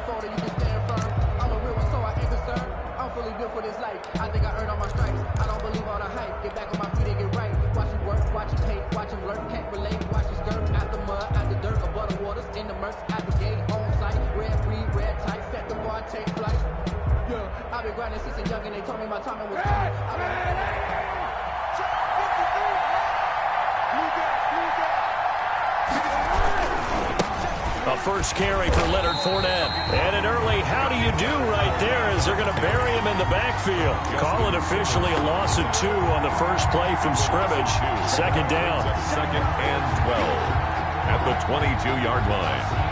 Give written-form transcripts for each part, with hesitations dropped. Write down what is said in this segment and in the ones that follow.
fold and you can stand firm. I'm a real one, so I ain't concerned. I'm fully built for this life. I think I earned all my stripes. I don't believe all the hype. Get back on my feet and get right. Watch it work, watch it hate, watch him lurk. Can't relate, watch it skirt. Out the mud, out the dirt, above the waters, in the murks, out the gate, on sight. Red breed, red tight, set the bar, take flight. Yeah, I've been grinding since a young and they told me my timing was coming. A first carry for Leonard Fournette. And an early how do you do right there as they're going to bury him in the backfield. Call it officially a loss of 2 on the first play from scrimmage. Second down. Second and 12 at the 22-yard line.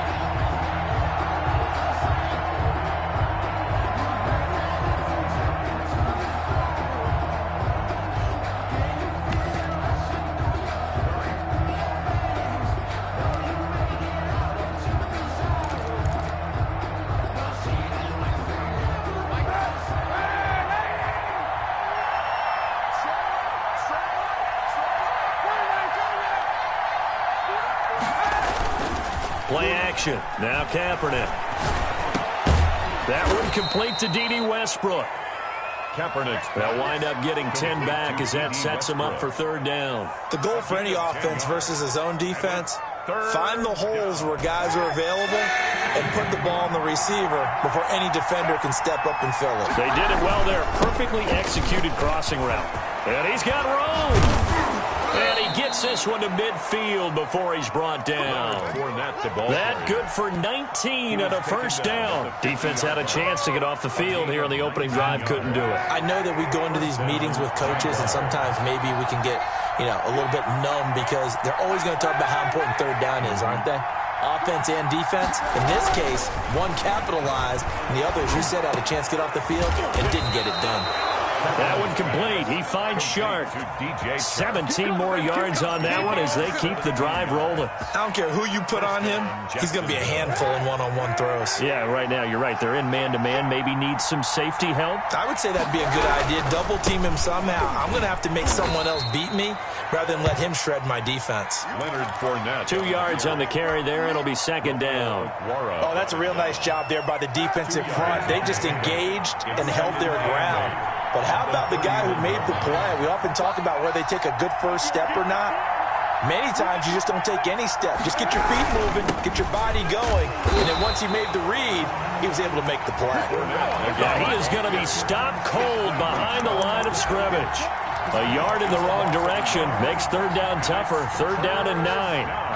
Play action. Now Kaepernick. That one complete to D.D. Westbrook. They'll wind up getting 10 back as that sets him up for third down. The goal for any offense versus his own defense, find the holes where guys are available and put the ball on the receiver before any defender can step up and fill it. They did it well there. Perfectly executed crossing route. And he's got room. And he gets this one to midfield before he's brought down. That good for 19 and a first down. Defense had a chance to get off the field here on the opening drive, couldn't do it. I know that we go into these meetings with coaches, and sometimes maybe we can get, a little bit numb because they're always going to talk about how important third down is, aren't they? Offense and defense. In this case, one capitalized, and the other, as you said, had a chance to get off the field and didn't get it done. That one complete. He finds Shark. 17 more yards on that one as they keep the drive rolling. I don't care who you put on him. He's going to be a handful in one-on-one throws. Yeah, right now, you're right. They're in man-to-man. Maybe needs some safety help. I would say that'd be a good idea. Double team him somehow. I'm going to have to make someone else beat me rather than let him shred my defense. Leonard Fournette. 2 yards on the carry there. It'll be second down. Oh, that's a real nice job there by the defensive front. They just engaged and held their ground. But how about the guy who made the play? We often talk about whether they take a good first step or not. Many times you just don't take any step. Just get your feet moving, get your body going, and then once he made the read, he was able to make the play. Yeah, he is going to be stopped cold behind the line of scrimmage. A yard in the wrong direction makes third down tougher. Third down and 9.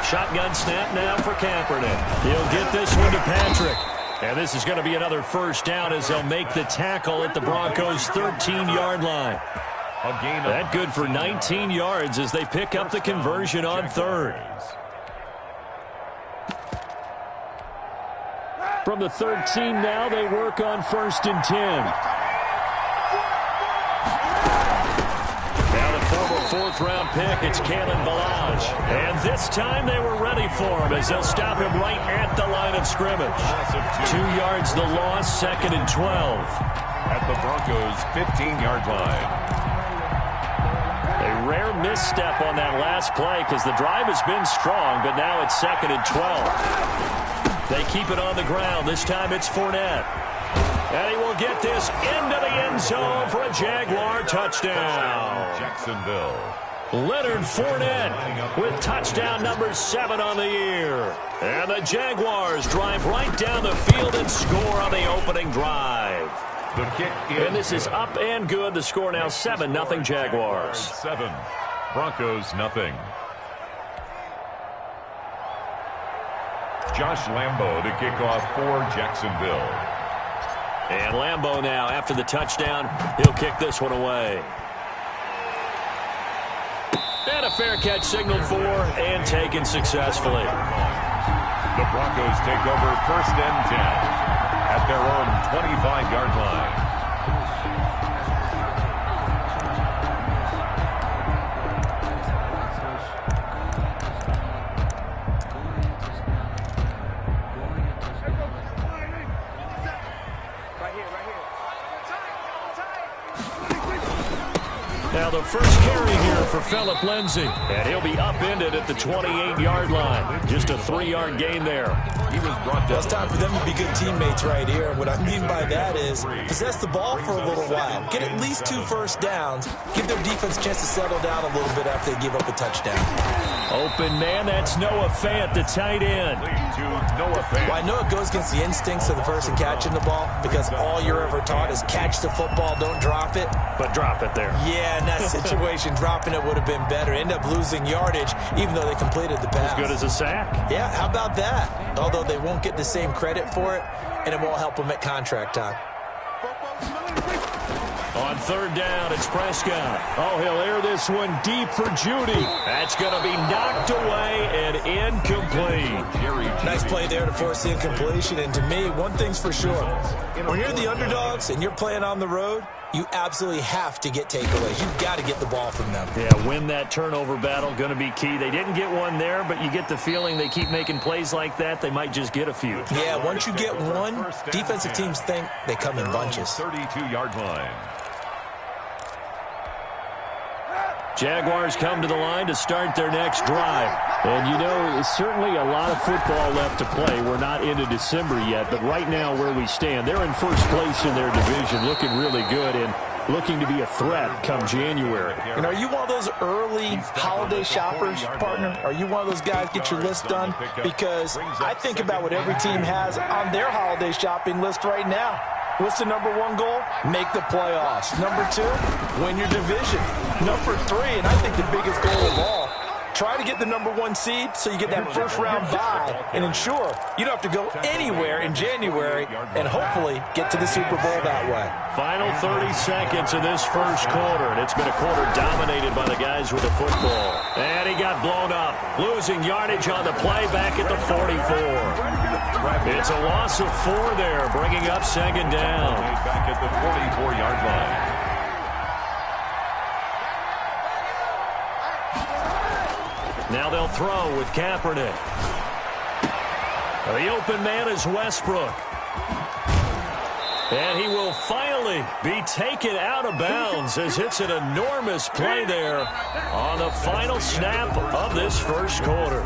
Shotgun snap now for Kaepernick. He'll get this one to Patrick. And this is going to be another first down as they'll make the tackle at the Broncos' 13-yard line. That good for 19 yards as they pick up the conversion on third. From the 13 now, they work on first and 10. Fourth-round pick, it's Kalen Ballage. And this time they were ready for him as they'll stop him right at the line of scrimmage. 2 yards the loss, second and 12. At the Broncos' 15-yard line. A rare misstep on that last play because the drive has been strong, but now it's second and 12. They keep it on the ground. This time it's Fournette. And he will get this into the end zone for a Jaguar touchdown. Jacksonville. Leonard Fournette with touchdown number 7 on the year. And the Jaguars drive right down the field and score on the opening drive. The kick is and this is up and good. The score now 7-0 Jaguars. 7. Broncos nothing. Josh Lambo to kick off for Jacksonville. And Lambo now, after the touchdown, he'll kick this one away. And a fair catch signaled for and taken successfully. The Broncos take over first and 10 at their own 25-yard line. Now the first carry here for Phillip Lindsay. And he'll be upended at the 28-yard line. Just a 3-yard gain there. He was brought down. Well, it's time for them to be good teammates right here. What I mean by that is possess the ball for a little while. Get at least 2 first downs. Give their defense a chance to settle down a little bit after they give up a touchdown. Open man, that's Noah Fant, the tight end. Well, I know it goes against the instincts of the person catching the ball because all you're ever taught is catch the football, don't drop it. But drop it there. Yeah, in that situation, dropping it would have been better. End up losing yardage, even though they completed the pass. As good as a sack. Yeah, how about that? Although they won't get the same credit for it, and it won't help them at contract time. On third down, it's Prescott. Oh, he'll air this one deep for Judy. That's going to be knocked away and incomplete. Nice play there to force the incompletion. And to me, one thing's for sure. When you're the underdogs and you're playing on the road, you absolutely have to get takeaways. You've got to get the ball from them. Yeah, win that turnover battle, going to be key. They didn't get one there, but you get the feeling they keep making plays like that, they might just get a few. Yeah, once you get one, defensive teams think they come in bunches. 32-yard line. Jaguars come to the line to start their next drive. And, you know, certainly a lot of football left to play. We're not into December yet, but right now where we stand, they're in first place in their division, looking really good and looking to be a threat come January. And are you one of those early holiday shoppers, partner? Are you one of those guys get your list done? Because I think about what every team has on their holiday shopping list right now. What's the number 1 goal? Make the playoffs. Number 2, win your division. Number 3, and I think the biggest goal of all, try to get the number 1 seed so you get that first-round bye and ensure you don't have to go anywhere in January and hopefully get to the Super Bowl that way. Final 30 seconds of this first quarter, and it's been a quarter dominated by the guys with the football. And he got blown up, losing yardage on the play back at the 44. It's a loss of 4 there, bringing up second down. Back at the 44-yard line. Now they'll throw with Kaepernick. The open man is Westbrook. And he will finally be taken out of bounds as it's an enormous play there on the final snap of this first quarter.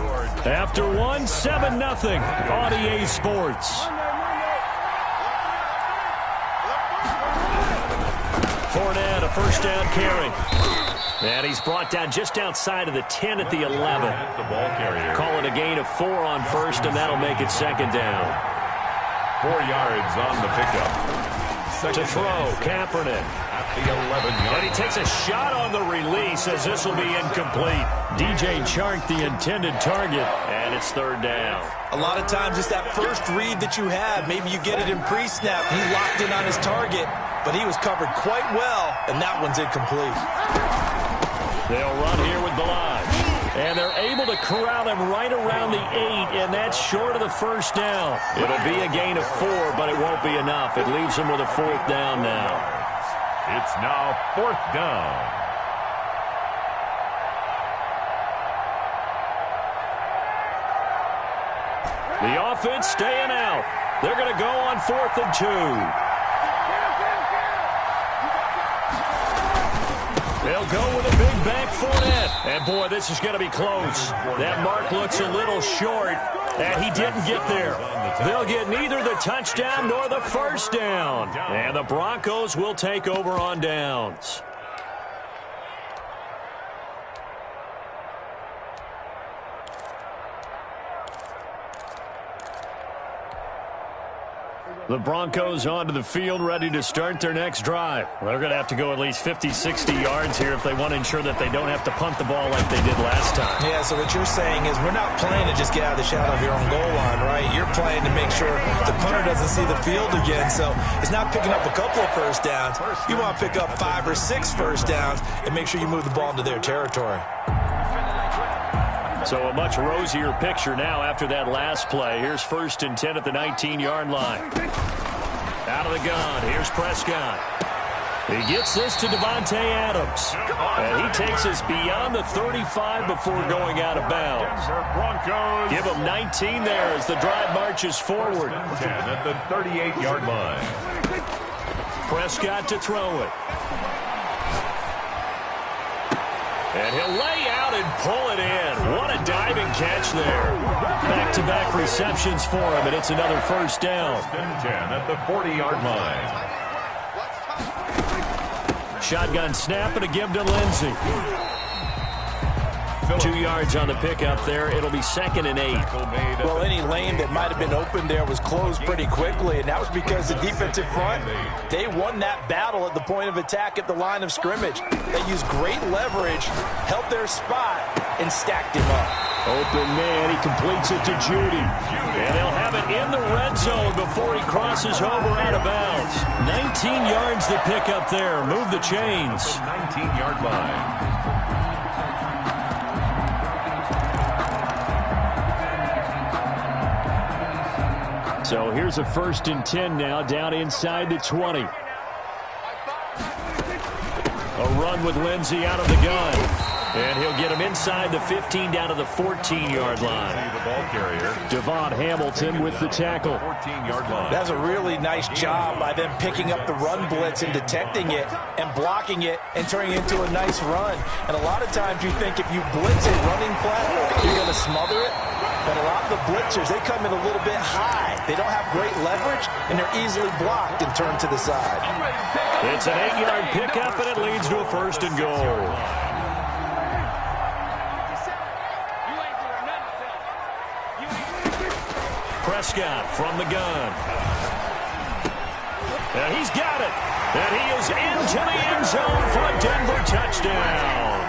After 1, 7-0 on EA Sports. Fournette, a first down carry. And he's brought down just outside of the 10 at the 11. The ball carrier. Call it a gain of 4 on first, and that'll make it second down. 4 yards on the pickup. To throw, Kaepernick. At the 11-yard. And he takes a shot on the release as this will be incomplete. DJ Chark, the intended target, and it's third down. A lot of times it's that first read that you have. Maybe you get it in pre-snap. He locked in on his target, but he was covered quite well, and that one's incomplete. They'll run here with Balaj. And they're able to corral him right around the 8, and that's short of the first down. It'll be a gain of 4, but it won't be enough. It leaves him with a 4th down now. It's now 4th down. The offense staying out. They're going to go on 4th and 2. They'll go with a big back Fournette. And, boy, this is going to be close. That mark looks a little short, and he didn't get there. They'll get neither the touchdown nor the first down. And the Broncos will take over on downs. The Broncos onto the field, ready to start their next drive. They're going to have to go at least 50, 60 yards here if they want to ensure that they don't have to punt the ball like they did last time. Yeah, so what you're saying is we're not playing to just get out of the shadow of your own goal line, right? You're playing to make sure the punter doesn't see the field again. So it's not picking up a couple of first downs. You want to pick up 5 or 6 first downs and make sure you move the ball into their territory. So a much rosier picture now after that last play. Here's 1st and 10 at the 19-yard line. Out of the gun, here's Prescott. He gets this to Devontae Adams. And he takes us beyond the 35 before going out of bounds. Give him 19 there as the drive marches forward. 10 at the 38-yard line. Prescott to throw it. And he'll lay out and pull it in. What a diving catch there. Back-to-back receptions for him, and it's another first down. 10 at the 40-yard line. Shotgun snap and a give to Lindsey. 2 yards on the pickup there. It'll be 2nd and 8. Well, any lane that might have been open there was closed pretty quickly, and that was because the defensive front, they won that battle at the point of attack at the line of scrimmage. They used great leverage, held their spot, and stacked him up. Open man, he completes it to Judy. And they'll have it in the red zone before he crosses over out of bounds. 19 yards to pick up there. Move the chains. 19-yard line. So here's a 1st and 10 now, down inside the 20. A run with Lindsey out of the gun. And he'll get him inside the 15 down to the 14-yard line. The ball carrier. Devon Hamilton with the tackle. 14-yard line. That's a really nice job by them picking up the run blitz and detecting it and blocking it and turning it into a nice run. And a lot of times you think if you blitz a running play, you're going to smother it. But a lot of the blitzers, they come in a little bit high. They don't have great leverage, and they're easily blocked and turned to the side. It's an 8-yard pickup, and it leads to a 1st and goal. Prescott from the gun. And he's got it. And he is into the end zone for a Denver touchdown.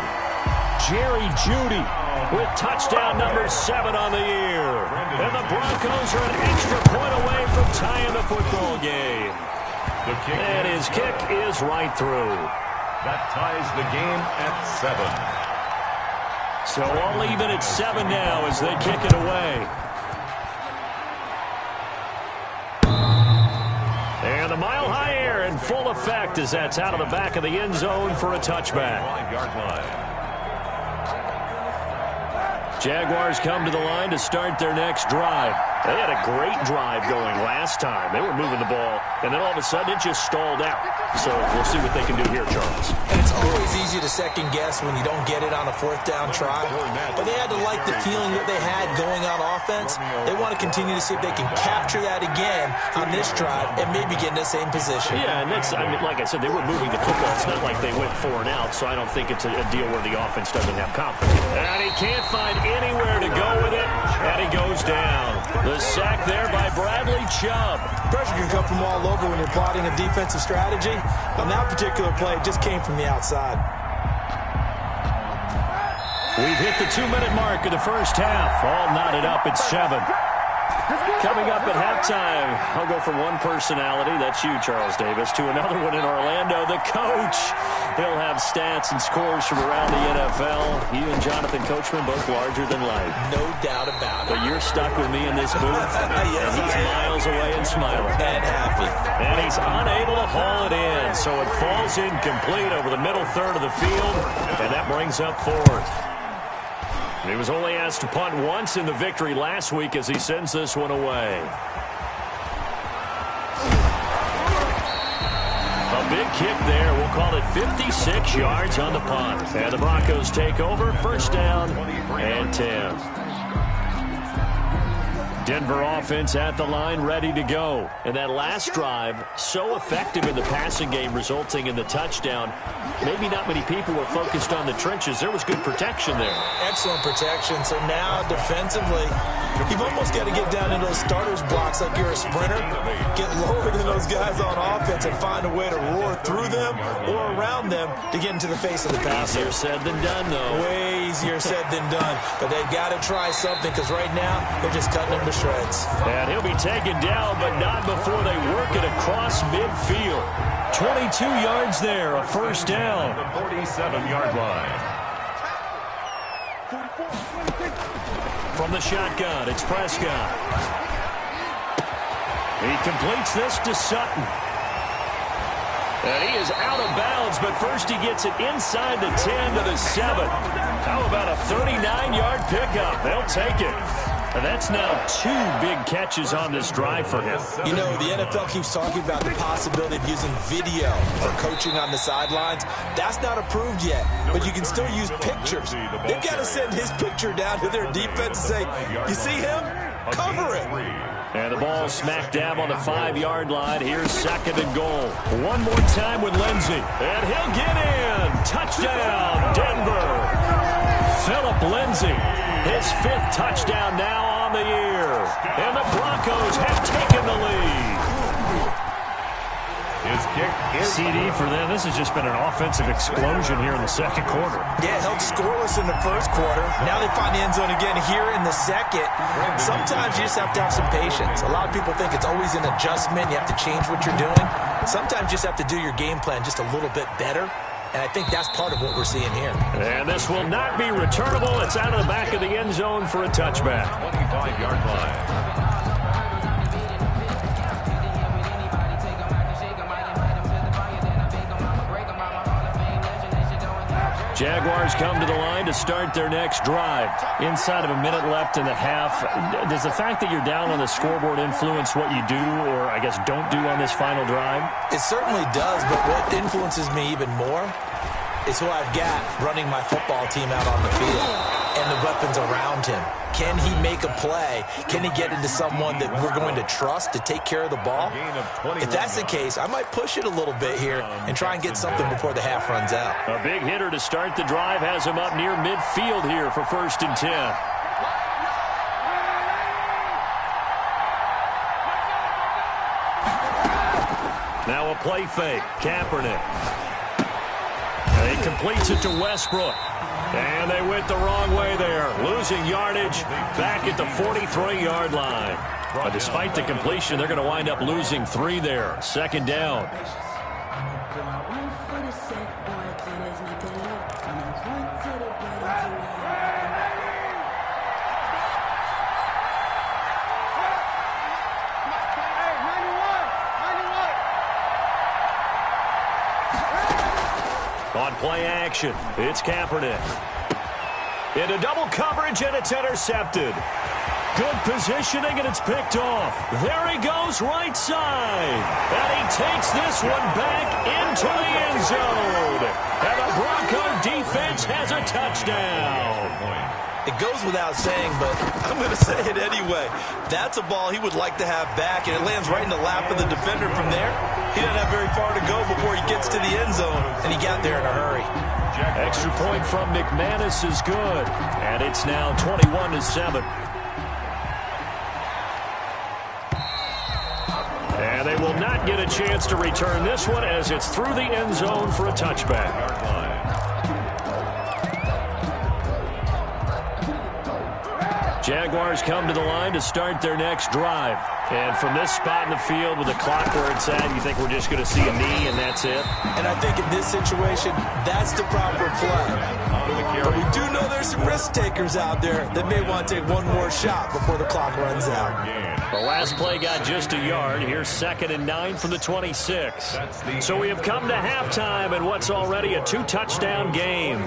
Jerry Jeudy with touchdown number 7 on the year. And the Broncos are an extra point away from tying the football game. And his kick is right through. That ties the game at 7. So all even at 7 now as they kick it away. And the mile-high air in full effect as that's out of the back of the end zone for a touchback. 5-yard line. Jaguars come to the line to start their next drive. They had a great drive going last time. They were moving the ball, and then all of a sudden it just stalled out. So we'll see what they can do here, Charles. And it's always easy to second guess when you don't get it on a 4th down try. But they had to like the feeling that they had going on offense. They want to continue to see if they can capture that again on this drive and maybe get in the same position. Yeah, and that's, I mean, like I said, they were moving the football. It's not like they went 4 and out, so I don't think it's a deal where the offense doesn't have confidence. And he can't find anywhere to go with it, and he goes down. The sack there by Bradley Chubb. Pressure can come from all over when you're plotting a defensive strategy. On that particular play, it just came from the outside. We've hit the 2-minute mark of the first half. All knotted up at 7. Coming up at halftime, I'll go from one personality, that's you, Charles Davis, to another one in Orlando, the coach. He'll have stats and scores from around the NFL. You and Jonathan Coachman both larger than life. No doubt about it. But you're stuck with me in this booth, yes, and he's miles away and smiling. And happy. And he's unable to haul it in, so it falls incomplete over the middle third of the field, and that brings up 4th. He was only asked to punt once in the victory last week as he sends this one away. A big kick there. We'll call it 56 yards on the punt. And the Broncos take over. 1st down and 10. Denver offense at the line, ready to go. And that last drive, so effective in the passing game, resulting in the touchdown. Maybe not many people were focused on the trenches. There was good protection there. Excellent protection. So now, defensively, you've almost got to get down into those starters blocks like you're a sprinter. Get lower than those guys on offense and find a way to roar through them or around them to get into the face of the passer. Easier said than done, though. Way easier said than done. But they've got to try something because right now, they're just cutting them to shreds. And he'll be taken down, but not before they work it across midfield. 22 yards there, a 1st down. The 47-yard line. From the shotgun, it's Prescott. He completes this to Sutton. And he is out of bounds, but first he gets it inside the 10 to the 7. How about a 39-yard pickup? They'll take it. And that's now 2 big catches on this drive for him. You know, the NFL keeps talking about the possibility of using video for coaching on the sidelines. That's not approved yet, but you can still use pictures. They've got to send his picture down to their defense and say, you see him? Cover it. And the ball smack dab on the 5-yard line. Here's 2nd and goal. One more time with Lindsey. And he'll get in. Touchdown, Denver. Philip Lindsey, his 5th touchdown now on the year. And the Broncos have taken the lead. His kick is CD for them. This has just been an offensive explosion here in the 2nd quarter. Yeah, held scoreless in the 1st quarter. Now they find the end zone again here in the 2nd. Sometimes you just have to have some patience. A lot of people think it's always an adjustment. You have to change what you're doing. Sometimes you just have to do your game plan just a little bit better. And I think that's part of what we're seeing here. And this will not be returnable. It's out of the back of the end zone for a touchback. 25-yard line. Jaguars come to the line to start their next drive. Inside of a minute left in the half, does the fact that you're down on the scoreboard influence what you do or, I guess, don't do on this final drive? It certainly does, but what influences me even more is who I've got running my football team out on the field and the weapons around him. Can he make a play? Can he get into someone that we're going to trust to take care of the ball? If that's the case, I might push it a little bit here and try and get something before the half runs out. A big hitter to start the drive has him up near midfield here for 1st and 10. Now a play fake. Kaepernick. He completes it to Westbrook. And they went the wrong way there. Losing yardage back at the 43-yard line. But despite the completion, they're going to wind up losing 3 there. 2nd down. On play action, it's Kaepernick. Into double coverage, and it's intercepted. Good positioning, and it's picked off. There he goes, right side. And he takes this one back into the end zone. And the Bronco defense has a touchdown. It goes without saying, but I'm going to say it anyway. That's a ball he would like to have back, and it lands right in the lap of the defender from there. He doesn't have very far to go before he gets to the end zone, and he got there in a hurry. Extra point from McManus is good, and it's now 21-7. And they will not get a chance to return this one as it's through the end zone for a touchback. Jaguars come to the line to start their next drive. And from this spot in the field with the clock where it's at, you think we're just going to see a knee and that's it? And I think in this situation, that's the proper play. But we do know there's some risk takers out there that may want to take one more shot before the clock runs out. The last play got just a yard. Here's 2nd and 9 from the 26. So we have come to halftime in what's already a 2-touchdown game.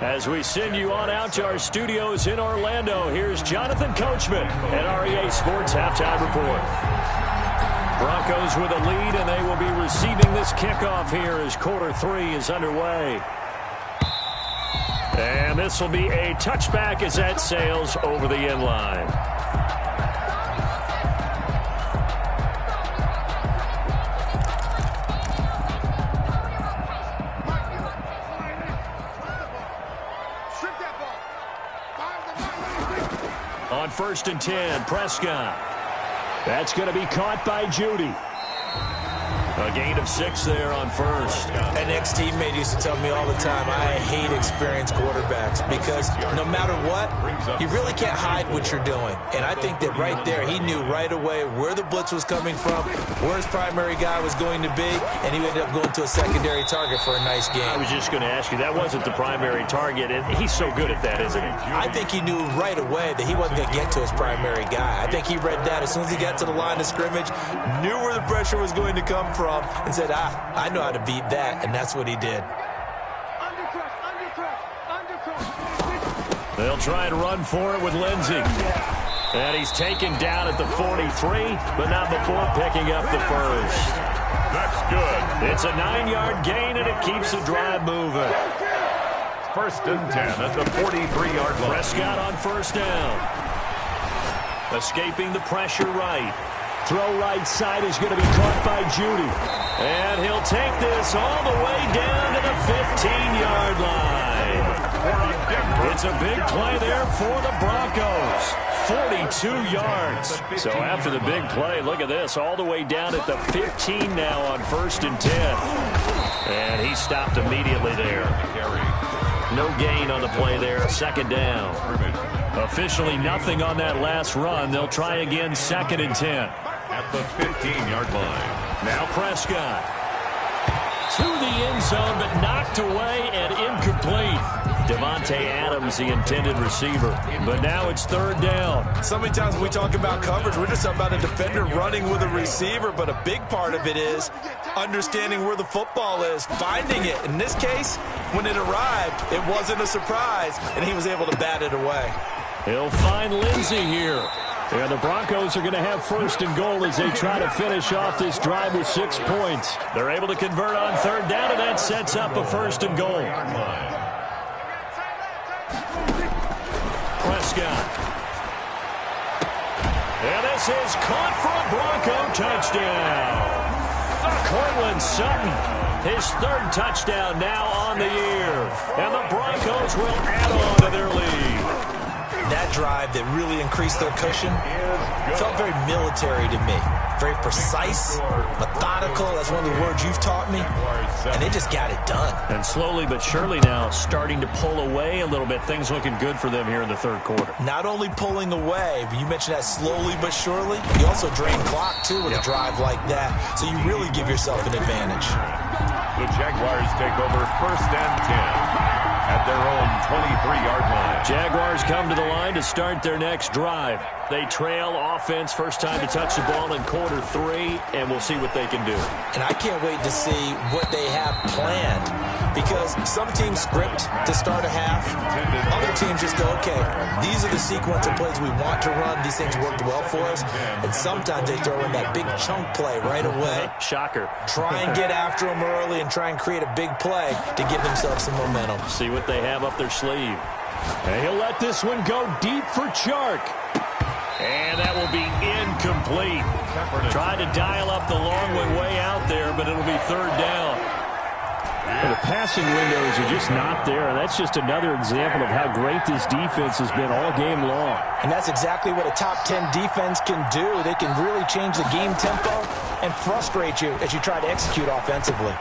As we send you on out to our studios in Orlando, here's Jonathan Coachman at REA Sports Halftime Report. Broncos with a lead, and they will be receiving this kickoff here as quarter 3 is underway. And this will be a touchback as that sails over the end line. On 1st and 10, Prescott. That's going to be caught by Judy. A gain of 6 there on 1st. An ex-teammate used to tell me all the time, I hate experienced quarterbacks because no matter what, you really can't hide what you're doing. And I think that right there, he knew right away where the blitz was coming from, where his primary guy was going to be, and he ended up going to a secondary target for a nice game. I was just going to ask you, that wasn't the primary target, and he's so good at that, isn't he? I think he knew right away that he wasn't going to get to his primary guy. I think he read that as soon as he got to the line of scrimmage, knew where the pressure was going to come from, and said, I know how to beat that, and that's what he did. They'll try and run for it with Lindsey. And he's taken down at the 43, but not before picking up the first. That's good. It's a 9-yard gain, and it keeps the drive moving. 1st and 10 at the 43-yard line. Prescott on first down. Escaping the pressure right. Throw right side is going to be caught by Judy. And he'll take this all the way down to the 15-yard line. It's a big play there for the Broncos. 42 yards. So after the big play, look at this, all the way down at the 15 now on 1st and 10. And he stopped immediately there. No gain on the play there, 2nd down. Officially nothing on that last run. They'll try again, 2nd and 10. At the 15-yard line. Now Prescott. To the end zone, but knocked away and incomplete. Devontae Adams, the intended receiver. But now it's 3rd down. So many times when we talk about coverage, we're just talking about a defender running with a receiver, but a big part of it is understanding where the football is, finding it. In this case, when it arrived, it wasn't a surprise, and he was able to bat it away. He'll find Lindsey here. And the Broncos are going to have 1st and goal as they try to finish off this drive with 6 points. They're able to convert on 3rd down, and that sets up a 1st and goal. Prescott. And this is caught for a Bronco touchdown. Cortland Sutton, his 3rd touchdown now on the year. And the Broncos will add on to their lead. That drive that really increased their cushion felt very military to me. Very precise, methodical. That's one of the words you've taught me. And they just got it done. And slowly but surely now starting to pull away a little bit. Things looking good for them here in the 3rd quarter. Not only pulling away, but you mentioned that slowly but surely. You also drain clock, too, with a drive like that. So you really give yourself an advantage. The Jaguars take over 1st and 10. At their own 23-yard line. Jaguars come to the line to start their next drive. They trail offense, first time to touch the ball in quarter 3, and we'll see what they can do. And I can't wait to see what they have planned, because some teams script to start a half. Other teams just go, okay, these are the sequence of plays we want to run. These things worked well for us. And sometimes they throw in that big chunk play right away. Shocker. Try and get after them early and try and create a big play to give themselves some momentum. See what they have up their sleeve. And he'll let this one go deep for Chark. And that will be incomplete. Tried to dial up the long one way out there, but it'll be 3rd down. And the passing windows are just not there. That's just another example of how great this defense has been all game long. And that's exactly what a top 10 defense can do. They can really change the game tempo and frustrate you as you try to execute offensively.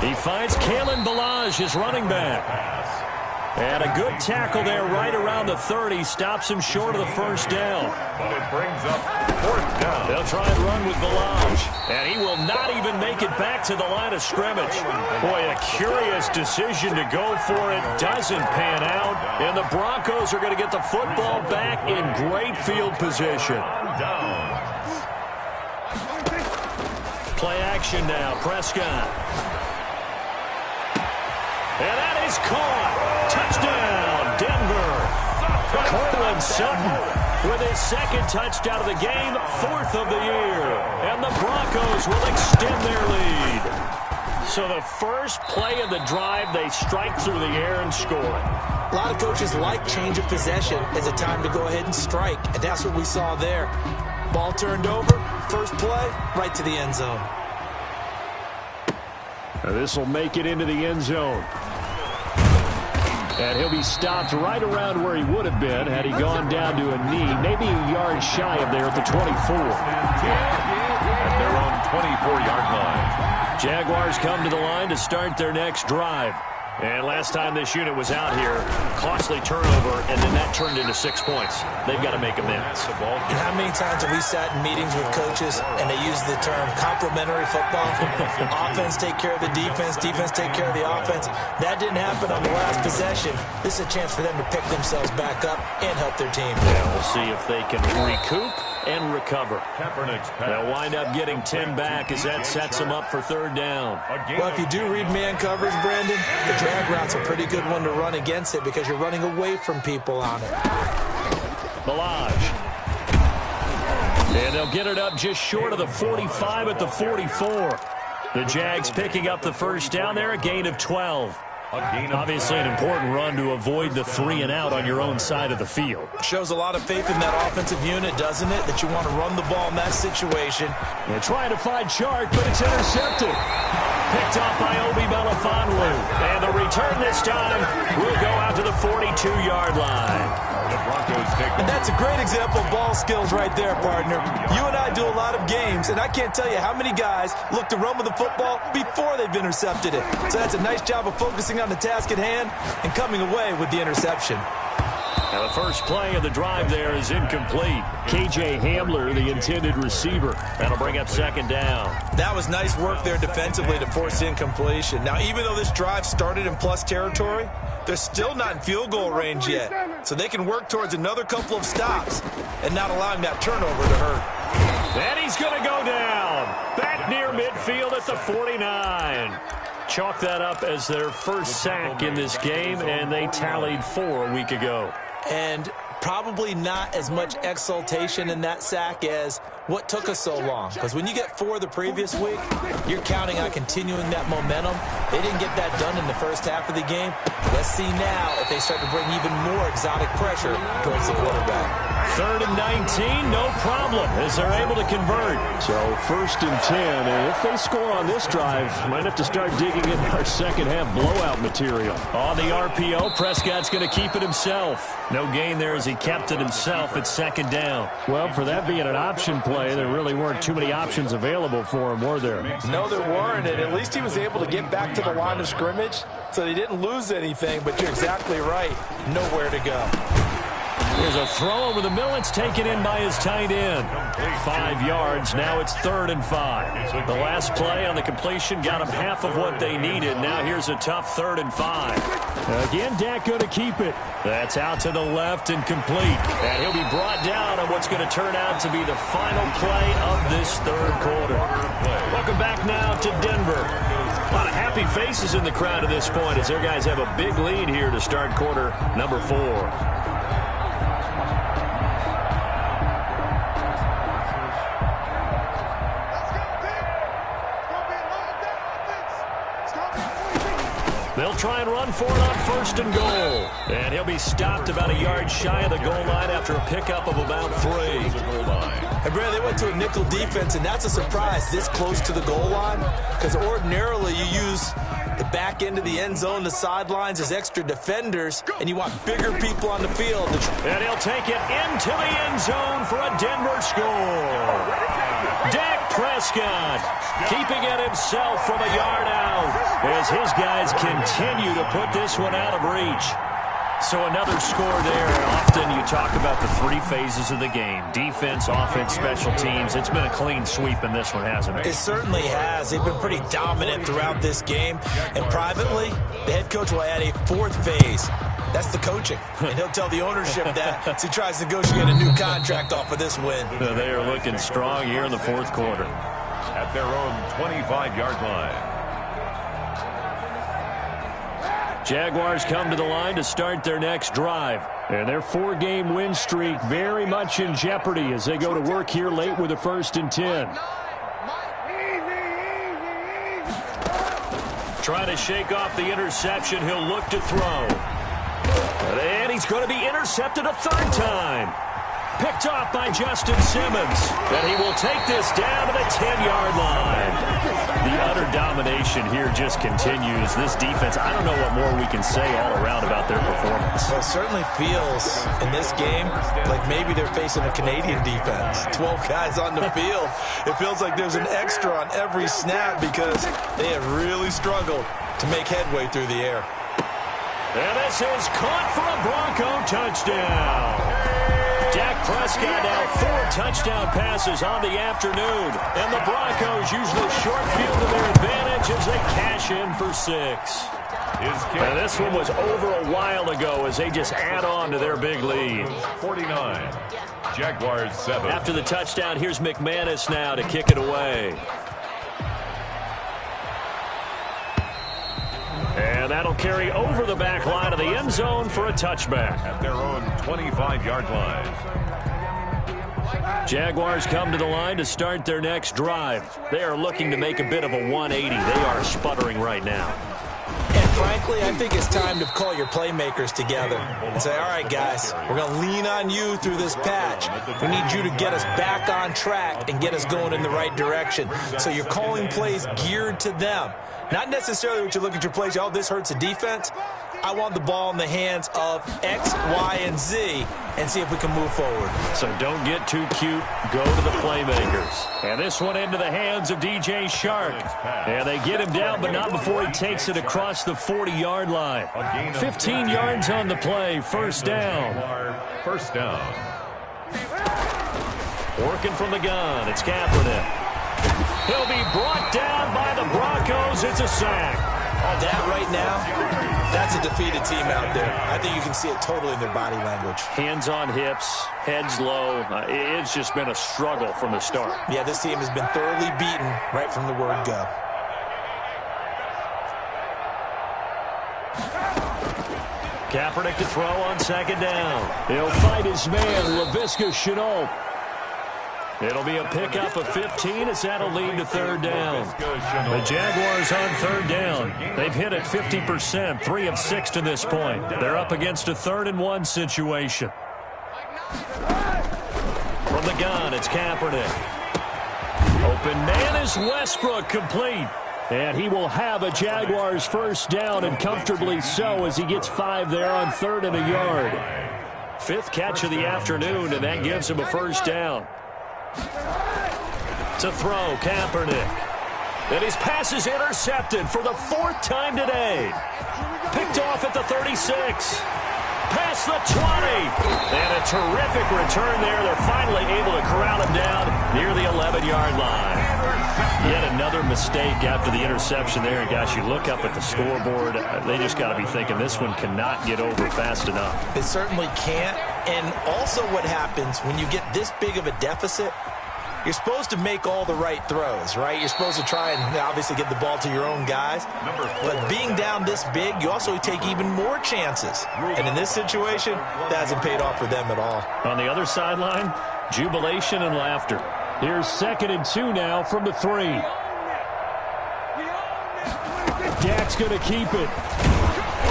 He finds Kalen Ballage, his running back. And a good tackle there right around the 30. Stops him short of the 1st down. But it brings up 4th down. They'll try and run with Ballage. And he will not even make it back to the line of scrimmage. Boy, a curious decision to go for it. Doesn't pan out. And the Broncos are going to get the football back in great field position. Play action now. Prescott. And that is caught. Touchdown, Denver. Cortland Sutton with his 2nd touchdown of the game, 4th of the year. And the Broncos will extend their lead. So the first play of the drive, they strike through the air and score. A lot of coaches like change of possession as a time to go ahead and strike. And that's what we saw there. Ball turned over, first play, right to the end zone. This will make it into the end zone. And he'll be stopped right around where he would have been had he gone down to a knee, maybe a yard shy of there at the 24. At their own 24-yard line. Jaguars come to the line to start their next drive. And last time this unit was out here, costly turnover, and then that turned into 6 points. They've got to make amends. And how many times have we sat in meetings with coaches and they use the term complementary football? Offense take care of the defense, defense take care of the offense. That didn't happen on the last possession. This is a chance for them to pick themselves back up and help their team. Yeah, we'll see if they can recoup and recover. They'll wind up getting 10 back as that sets them up for 3rd down. Well, if you do read man coverage, Brandon, the drag route's a pretty good one to run against it because you're running away from people on it. Ballage. And they'll get it up just short of the 45 at the 44. The Jags picking up the first down there, a gain of 12. Obviously an important run to avoid the 3-and-out on your own side of the field. Shows a lot of faith in that offensive unit, doesn't it? That you want to run the ball in that situation. They're trying to find Chark, but it's intercepted. Picked off by Obi Melifonwu. And the return this time will go out to the 42-yard line. And that's a great example of ball skills right there, partner. You and I do a lot of games, and I can't tell you how many guys look to run with the football before they've intercepted it. So that's a nice job of focusing on the task at hand and coming away with the interception. Now the first play of the drive there is incomplete. K.J. Hamler, the intended receiver. That'll bring up second down. That was nice work there defensively to force incompletion. Now, even though this drive started in plus territory, they're still not in field goal range yet. So they can work towards another couple of stops and not allowing that turnover to hurt. And he's going to go down. Back near midfield at the 49. Chalk that up as their first sack in this game, and they tallied 4 a week ago. And probably not as much exultation in that sack as what took us so long. Because when you get 4 the previous week, you're counting on continuing that momentum. They didn't get that done in the first half of the game. Let's see now if they start to bring even more exotic pressure towards the quarterback. 3rd and 19, no problem, as they're able to convert. So 1st and 10, and if they score on this drive, might have to start digging in our second half blowout material. On the RPO, Prescott's going to keep it himself. No gain there as he kept it himself at 2nd down. Well, for that being an option play, there really weren't too many options available for him, were there? No, there weren't, and at least he was able to get back to the line of scrimmage, so they didn't lose anything, but you're exactly right. Nowhere to go. There's a throw over the middle. It's taken in by his tight end. 5 yards. Now it's 3rd and 5. The last play on the completion got them half of what they needed. Now here's a tough 3rd and 5. Again, Dak going to keep it. That's out to the left and complete. And he'll be brought down on what's going to turn out to be the final play of this 3rd quarter. Welcome back now to Denver. A lot of happy faces in the crowd at this point as their guys have a big lead here to start quarter number 4. They'll try and run for it on 1st and goal. And he'll be stopped about a yard shy of the goal line after a pickup of about 3. Hey, Brad, they went to a nickel defense, and that's a surprise this close to the goal line, because ordinarily you use the back end of the end zone, the sidelines as extra defenders, and you want bigger people on the field. And he'll take it into the end zone for a Denver score. Dak Prescott keeping it himself from a yard out as his guys continue to put this one out of reach. So another score there. Often you talk about the 3 phases of the game. Defense, offense, special teams. It's been a clean sweep in this one, hasn't it? It certainly has. They've been pretty dominant throughout this game. And privately, the head coach will add a 4th phase. That's the coaching. And he'll tell the ownership that as he tries to negotiate a new contract off of this win. They are looking strong here in the 4th quarter. At their own 25-yard line. Jaguars come to the line to start their next drive. And their 4-game win streak very much in jeopardy as they go to work here late with a 1st and 10. Trying to shake off the interception. He'll look to throw. And he's going to be intercepted a 3rd time. Picked off by Justin Simmons. And he will take this down to the 10-yard line. The utter domination here just continues. This defense, I don't know what more we can say all around about their performance. Well, it certainly feels in this game like maybe they're facing a Canadian defense. 12 guys on the field. It feels like there's an extra on every snap because they have really struggled to make headway through the air. And this is caught for a Bronco touchdown. Dak Prescott now 4 touchdown passes on the afternoon. And the Broncos use the short field to their advantage as they cash in for 6. And this one was over a while ago as they just add on to their big lead. 49. Jaguars 7. After the touchdown, here's McManus now to kick it away. And that'll carry over the back line of the end zone for a touchback. At their own 25-yard line. Jaguars come to the line to start their next drive. They are looking to make a bit of a 180. They are sputtering right now. And frankly, I think it's time to call your playmakers together and say, all right, guys, we're going to lean on you through this patch. We need you to get us back on track and get us going in the right direction. So you're calling plays geared to them. Not necessarily what you look at your plays, oh, this hurts the defense. I want the ball in the hands of X, Y, and Z and see if we can move forward. So don't get too cute. Go to the playmakers. And this one into the hands of DJ Shark. And they get him down, but not before he takes it across the 40-yard line. 15 yards on the play. First down. First down. Working from the gun. It's Kaepernick. He'll be brought down by the Broncos. It's a sack. That right now, that's a defeated team out there. I think you can see it totally in their body language. Hands on hips, heads low. It's just been a struggle from the start. Yeah, this team has been thoroughly beaten right from the word go. Kaepernick to throw on second down. He'll fight his man, Laviska Shenault. It'll be a pickup of 15 as that'll lead to third down. The Jaguars on third down. They've hit it 50%, 3 of 6 to this point. They're up against a 3rd-and-1 situation. From the gun, it's Kaepernick. Open man is Westbrook, complete. And he will have a Jaguars first down, and comfortably so, as he gets 5 there on 3rd and a yard. 5th catch of the afternoon, and that gives him a first down. To throw, Kaepernick. And his pass is intercepted for the 4th time today. Picked off at the 36. Past the 20. And a terrific return there. They're finally able to corral him down near the 11-yard line. Yet another mistake after the interception there. And, gosh, you look up at the scoreboard. They just got to be thinking this one cannot get over fast enough. It certainly can't. And also what happens when you get this big of a deficit, you're supposed to make all the right throws, right? You're supposed to try and obviously get the ball to your own guys. But being down this big, you also take even more chances. And in this situation, that hasn't paid off for them at all. On the other sideline, jubilation and laughter. Here's 2nd and 2 now from the 3. Dak's going to keep it.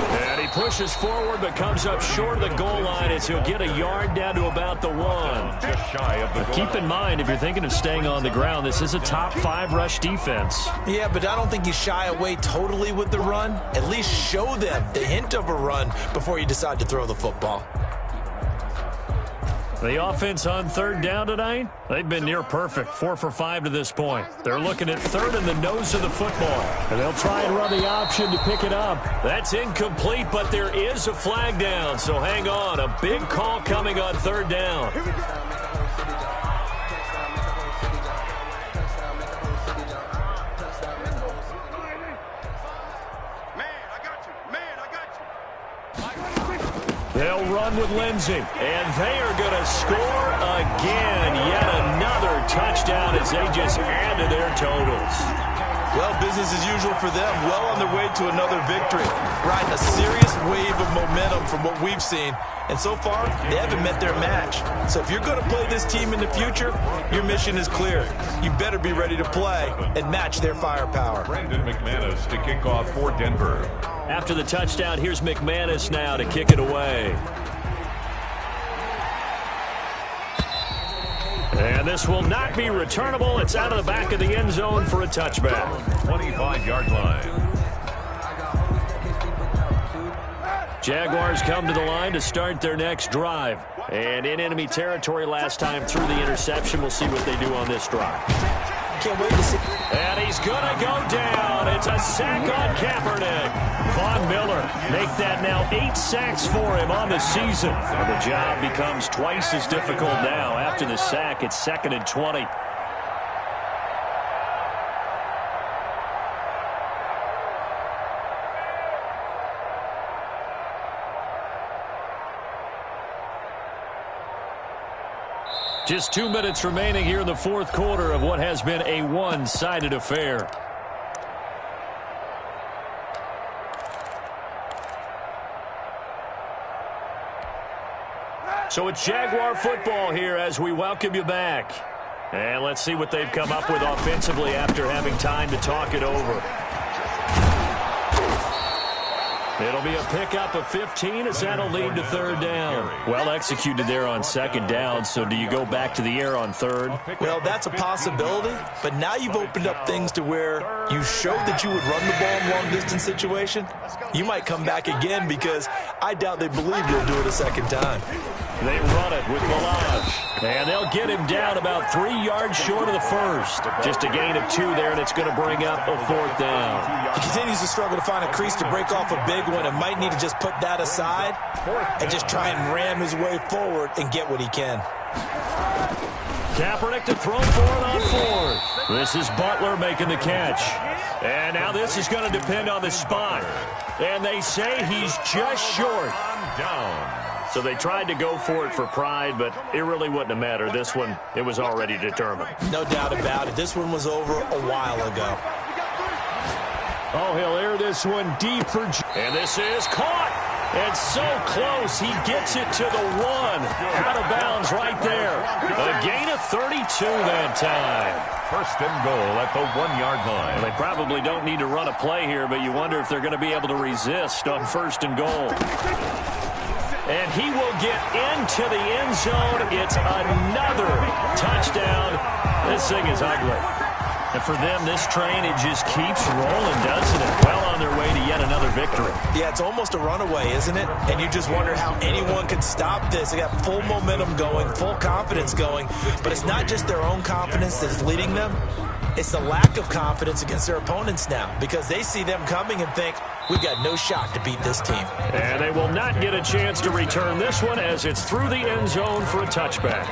And he pushes forward but comes up short of the goal line as he'll get a yard down to about the 1. Just shy of the Keep in mind, if you're thinking of staying on the ground, this is a top 5 rush defense. Yeah, but I don't think you shy away totally with the run. At least show them the hint of a run before you decide to throw the football. The offense on 3rd down tonight, they've been near perfect, 4 for 5 to this point. They're looking at 3rd in the nose of the football. And they'll try and run the option to pick it up. That's incomplete, but there is a flag down, so hang on. A big call coming on 3rd down. They'll run with Lindsey, and they are going to score again. Yet another touchdown as they just add to their totals. Well, business as usual for them. Well on their way to another victory. Riding a serious wave of momentum from what we've seen. And so far, they haven't met their match. So if you're going to play this team in the future, your mission is clear. You better be ready to play and match their firepower. Brandon McManus to kick off for Denver. After the touchdown, here's McManus now to kick it away. And this will not be returnable. It's out of the back of the end zone for a touchback. 25-yard line. Jaguars come to the line to start their next drive. And in enemy territory last time through the interception. We'll see what they do on this drive. Can't wait to see. And he's going to go down. It's a sack on Kaepernick. Von Miller make that now 8 sacks for him on the season. And the job becomes twice as difficult now. After the sack, it's 2nd and 20. Just 2 minutes remaining here in the 4th quarter of what has been a one-sided affair. So it's Jaguar football here as we welcome you back. And let's see what they've come up with offensively after having time to talk it over. It'll be a pickup of 15 as that'll lead to third down. Well executed there on second down, so do you go back to the air on third? Well, that's a possibility, but now you've opened up things to where you showed that you would run the ball in long-distance situation. You might come back again because I doubt they believe you'll do it a second time. They run it with Malage, and they'll get him down about 3 yards short of the first. Just a gain of 2 there, and it's going to bring up a fourth down. He continues to struggle to find a crease to break off a big one and might need to just put that aside and just try and ram his way forward and get what he can. Kaepernick to throw for it on fourth. This is Butler making the catch. And now this is going to depend on the spot. And they say he's just short. So they tried to go for it for pride, but it really wouldn't have mattered. This one, it was already determined. No doubt about it. This one was over a while ago. Oh, he'll air this one deep for... And this is caught. And so close. He gets it to the 1. Out of bounds right there. A gain of 32 that time. First and goal at the 1-yard line. Well, they probably don't need to run a play here, but you wonder if they're going to be able to resist on first and goal. And he will get into the end zone. It's another touchdown. This thing is ugly. And for them, this train, it just keeps rolling, doesn't it? Well on their way to yet another victory. Yeah, it's almost a runaway, isn't it? And you just wonder how anyone can stop this. They got full momentum going, full confidence going. But it's not just their own confidence that's leading them. It's the lack of confidence against their opponents now because they see them coming and think, we've got no shot to beat this team. And they will not get a chance to return this one as it's through the end zone for a touchback.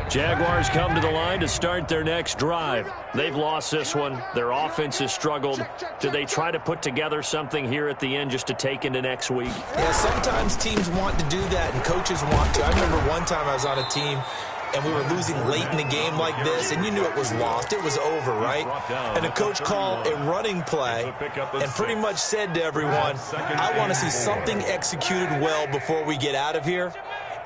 Jaguars come to the line to start their next drive. They've lost this one. Their offense has struggled. Do they try to put together something here at the end just to take into next week? Yeah, sometimes teams want to do that and coaches want to. I remember one time I was on a team and we were losing late in the game like this, and you knew it was lost. It was over, right? And the coach called a running play and pretty much said to everyone, I want to see something executed well before we get out of here.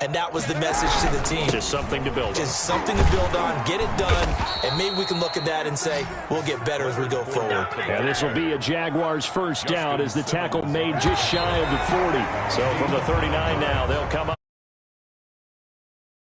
And that was the message to the team. Just something to build on. Just something to build on, get it done, and maybe we can look at that and say, we'll get better as we go forward. Yeah, this will be a Jaguars first down as the tackle made just shy of the 40. So from the 39 now, they'll come up.